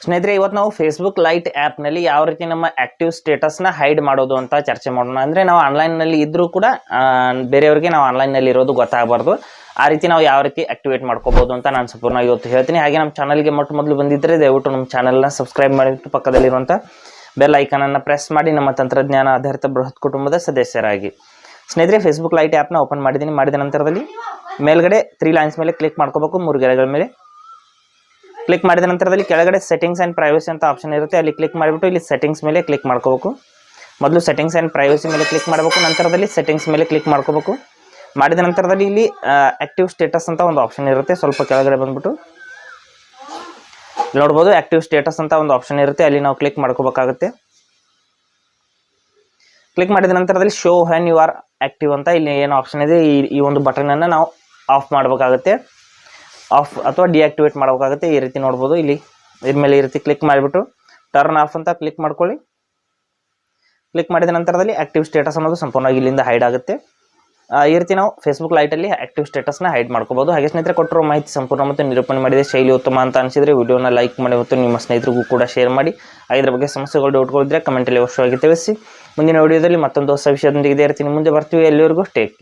ಸ್ನೇಹಿತರೆ, ಇವತ್ತು ನಾವು ಫೇಸ್ಬುಕ್ ಲೈಟ್ ಆ್ಯಪ್ನಲ್ಲಿ ಯಾವ ರೀತಿ ನಮ್ಮ ಆ್ಯಕ್ಟಿವ್ ಸ್ಟೇಟಸ್ನ ಹೈಡ್ ಮಾಡೋದು ಅಂತ ಚರ್ಚೆ ಮಾಡೋಣ. ಅಂದರೆ ನಾವು ಆನ್ಲೈನ್ನಲ್ಲಿ ಇದ್ದರೂ ಕೂಡ ಬೇರೆಯವ್ರಿಗೆ ನಾವು ಆನ್ಲೈನ್ನಲ್ಲಿ ಇರೋದು ಗೊತ್ತಾಗಬಾರ್ದು. ಆ ರೀತಿ ನಾವು ಯಾವ ರೀತಿ ಆಕ್ಟಿವೇಟ್ ಮಾಡ್ಕೋಬೋದು ಅಂತ ನಾನು ಸಂಪೂರ್ಣ ಇವತ್ತು ಹೇಳ್ತೀನಿ. ಹಾಗೆ ನಮ್ಮ ಚಾನಲ್ಗೆ ಮೊದಲು ಬಂದಿದ್ದರೆ ದಯವಿಟ್ಟು ನಮ್ಮ ಚಾನಲ್ನ ಸಬ್ಸ್ಕ್ರೈಬ್ ಮಾಡಿಬಿಟ್ಟು ಪಕ್ಕದಲ್ಲಿರುವಂಥ ಬೆಲ್ ಐಕನನ್ನು ಪ್ರೆಸ್ ಮಾಡಿ ನಮ್ಮ ತಂತ್ರಜ್ಞಾನ ಆಧಾರಿತ ಬೃಹತ್ ಕುಟುಂಬದ ಸದಸ್ಯರಾಗಿ. ಸ್ನೇಹಿತರೆ, ಫೇಸ್ಬುಕ್ ಲೈಟ್ ಆ್ಯಪ್ನ ಓಪನ್ ಮಾಡಿದ್ದೀನಿ. ಮಾಡಿದ ನಂತರದಲ್ಲಿ ಮೇಲ್ಗಡೆ 3 ಲೈನ್ಸ್ ಮೇಲೆ ಕ್ಲಿಕ್ ಮಾಡ್ಕೋಬೇಕು. 3 ಗೆರೆಗಳ ಮೇಲೆ ಕ್ಲಿಕ್ ಮಾಡಿದ ನಂತರದಲ್ಲಿ ಕೆಳಗಡೆ ಸೆಟ್ಟಿಂಗ್ಸ್ ಆ್ಯಂಡ್ ಪ್ರೈವಸಿ ಅಂತ ಆಪ್ಷನ್ ಇರುತ್ತೆ. ಅಲ್ಲಿ ಕ್ಲಿಕ್ ಮಾಡಿಬಿಟ್ಟು ಇಲ್ಲಿ ಸೆಟ್ಟಿಂಗ್ಸ್ ಮೇಲೆ ಕ್ಲಿಕ್ ಮಾಡ್ಕೋಬೇಕು. ಮೊದಲು ಸೆಟ್ಟಿಂಗ್ಸ್ ಆ್ಯಂಡ್ ಪ್ರೈವಸಿ ಮೇಲೆ ಕ್ಲಿಕ್ ಮಾಡಬೇಕು. ನಂತರದಲ್ಲಿ ಸೆಟ್ಟಿಂಗ್ಸ್ ಮೇಲೆ ಕ್ಲಿಕ್ ಮಾಡ್ಕೋಬೇಕು. ಮಾಡಿದ ನಂತರದಲ್ಲಿ ಇಲ್ಲಿ ಆ್ಯಕ್ಟಿವ್ ಸ್ಟೇಟಸ್ ಅಂತ ಒಂದು ಆಪ್ಷನ್ ಇರುತ್ತೆ. ಸ್ವಲ್ಪ ಕೆಳಗಡೆ ಬಂದ್ಬಿಟ್ಟು ನೋಡ್ಬೋದು, ಆ್ಯಕ್ಟಿವ್ ಸ್ಟೇಟಸ್ ಅಂತ ಒಂದು ಆಪ್ಷನ್ ಇರುತ್ತೆ. ಅಲ್ಲಿ ನಾವು ಕ್ಲಿಕ್ ಮಾಡ್ಕೋಬೇಕಾಗುತ್ತೆ. ಕ್ಲಿಕ್ ಮಾಡಿದ ನಂತರದಲ್ಲಿ show when you are active ಅಂತ ಇಲ್ಲಿ ಏನು ಆಪ್ಷನ್ ಇದೆ, ಈ ಒಂದು ಬಟನನ್ನು ನಾವು ಆಫ್ ಮಾಡಬೇಕಾಗುತ್ತೆ, ಆಫ್ ಅಥವಾ ಡಿಆಕ್ಟಿವೇಟ್ ಮಾಡಬೇಕಾಗುತ್ತೆ. ಈ ರೀತಿ ನೋಡ್ಬೋದು. ಇಲ್ಲಿ ಇದ್ರ ಮೇಲೆ ಈ ರೀತಿ ಕ್ಲಿಕ್ ಮಾಡಿಬಿಟ್ಟು ಟರ್ನ್ ಆಫ್ ಅಂತ ಕ್ಲಿಕ್ ಮಾಡ್ಕೊಳ್ಳಿ. ಕ್ಲಿಕ್ ಮಾಡಿದ ನಂತರದಲ್ಲಿ ಆ್ಯಕ್ಟಿವ್ ಸ್ಟೇಟಸ್ ಅನ್ನೋದು ಸಂಪೂರ್ಣವಾಗಿ ಇಲ್ಲಿಂದ ಹೈಡ್ ಆಗುತ್ತೆ. ಈ ರೀತಿ ನಾವು ಫೇಸ್ಬುಕ್ ಲೈಟಲ್ಲಿ ಆ್ಯಕ್ಟಿವ್ ಸ್ಟೇಟಸ್ನ ಹೈಡ್ ಮಾಡ್ಕೋಬೋದು. ಹಾಗೆ ಸ್ನೇಹಿತರೆ, ಕೊಟ್ಟಿರೋ ಮಾಹಿತಿ ಸಂಪೂರ್ಣ ಮತ್ತು ನಿರೂಪಣೆ ಮಾಡಿದೆ, ಶೈಲಿ ಉತ್ತಮ ಅಂತ ಅನಿಸಿದರೆ ವಿಡಿಯೋನ ಲೈಕ್ ಮಾಡಿ ಮತ್ತು ನಿಮ್ಮ ಸ್ನೇಹಿತರಿಗೂ ಕೂಡ ಶೇರ್ ಮಾಡಿ. ಇದ್ರ ಬಗ್ಗೆ ಸಮಸ್ಯೆಗಳು ಡೌಟ್ಗಳಿದ್ರೆ ಕಮೆಂಟಲ್ಲಿ ಅವಶ್ಯವಾಗಿ ತಿಳಿಸಿ. ಮುಂದಿನ ವಿಡಿಯೋದಲ್ಲಿ ಮತ್ತೊಂದು ಹೊಸ ವಿಷಯದೊಂದಿಗೆ ಇರ್ತೀನಿ. ಮುಂದೆ ಬರ್ತೀವಿ. ಎಲ್ಲಿವರೆಗೂ ಟೇಕ್ ಕೇರ್.